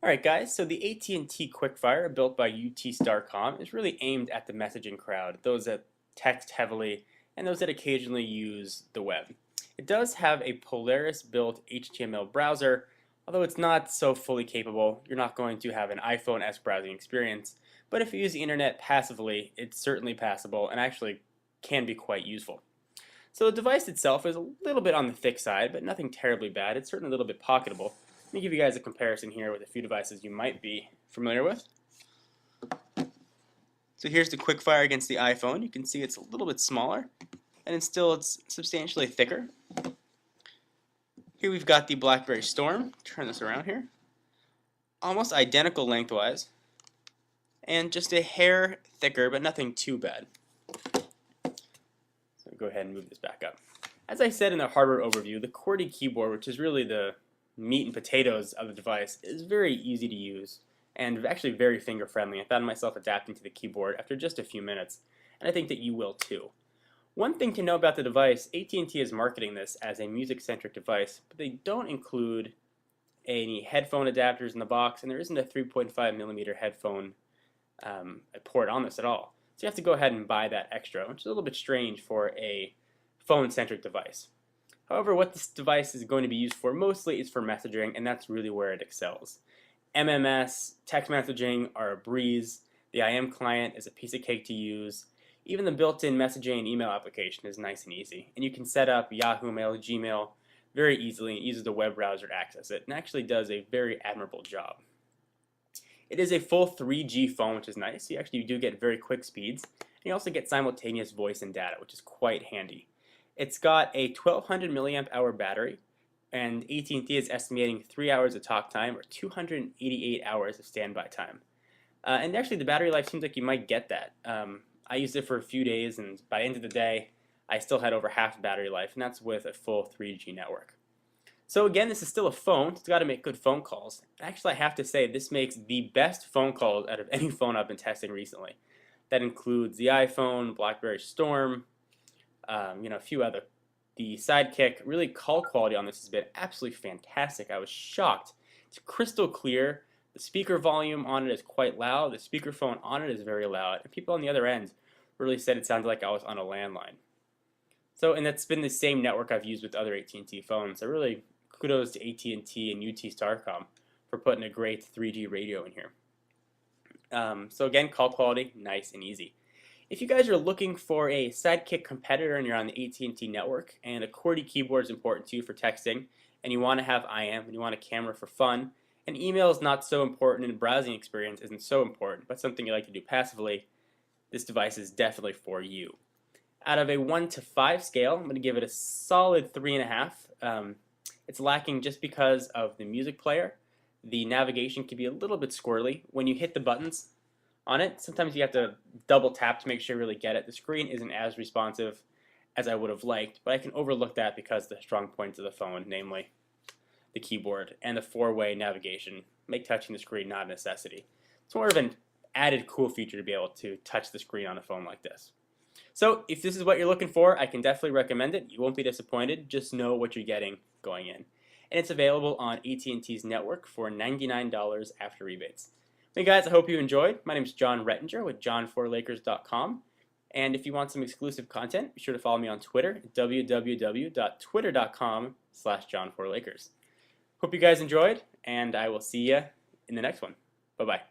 Alright guys, so the AT&T Quickfire, built by UT Starcom, is really aimed at the messaging crowd, those that text heavily, and those that occasionally use the web. It does have a Polaris-built HTML browser, although it's not so fully capable. You're not going to have an iPhone-esque browsing experience, but if you use the internet passively, it's certainly passable and actually can be quite useful. So the device itself is a little bit on the thick side, but nothing terribly bad. It's certainly a little bit pocketable. Let me give you guys a comparison here with a few devices you might be familiar with. So here's the Quickfire against the iPhone. You can see it's a little bit smaller, and it's substantially thicker. Here we've got the BlackBerry Storm. Turn this around here. Almost identical lengthwise, and just a hair thicker, but nothing too bad. So go ahead and move this back up. As I said in the hardware overview, the QWERTY keyboard, which is really the meat and potatoes of the device, is very easy to use and actually very finger friendly. I found myself adapting to the keyboard after just a few minutes, and I think that you will too. One thing to know about the device, AT&T is marketing this as a music-centric device, but they don't include any headphone adapters in the box, and there isn't a 3.5mm headphone port on this at all. So you have to go ahead and buy that extra, which is a little bit strange for a phone-centric device. However, what this device is going to be used for mostly is for messaging, and that's really where it excels. MMS, text messaging are a breeze. The IM client is a piece of cake to use. Even the built-in messaging and email application is nice and easy. And you can set up Yahoo Mail, Gmail very easily, and it uses the web browser to access it, and actually does a very admirable job. It is a full 3G phone, which is nice. You actually do get very quick speeds. And you also get simultaneous voice and data, which is quite handy. It's got a 1200 milliamp hour battery, and AT&T is estimating 3 hours of talk time or 288 hours of standby time. And actually the battery life seems like you might get that. I used it for a few days, and by the end of the day I still had over half the battery life, and that's with a full 3G network. So again, this is still a phone. It's got to make good phone calls. Actually, I have to say this makes the best phone calls out of any phone I've been testing recently. That includes the iPhone, BlackBerry Storm, a few other. The Sidekick. Really, call quality on this has been absolutely fantastic. I was shocked. It's crystal clear. The speaker volume on it is quite loud. The speakerphone on it is very loud. And people on the other end really said it sounded like I was on a landline. So, and that's been the same network I've used with other AT&T phones. So really, kudos to AT&T and UT Starcom for putting a great 3G radio in here. So again, call quality, nice and easy. If you guys are looking for a Sidekick competitor and you're on the AT&T network, and a QWERTY keyboard is important to you for texting, and you want to have IM, and you want a camera for fun, and email is not so important, and browsing experience isn't so important, but something you like to do passively, this device is definitely for you. Out of a 1 to 5 scale, I'm going to give it a solid 3.5. It's lacking just because of the music player. The navigation can be a little bit squirrely. When you hit the buttons on it, sometimes you have to double tap to make sure you really get it. The screen isn't as responsive as I would have liked, but I can overlook that because of the strong points of the phone, namely the keyboard and the 4-way navigation, make touching the screen not a necessity. It's more of an added cool feature to be able to touch the screen on a phone like this. So if this is what you're looking for, I can definitely recommend it. You won't be disappointed. Just know what you're getting going in. And it's available on AT&T's network for $99 after rebates. Hey guys, I hope you enjoyed. My name is John Rettinger with john4lakers.com. And if you want some exclusive content, be sure to follow me on Twitter at www.twitter.com/john4lakers. Hope you guys enjoyed, and I will see you in the next one. Bye-bye.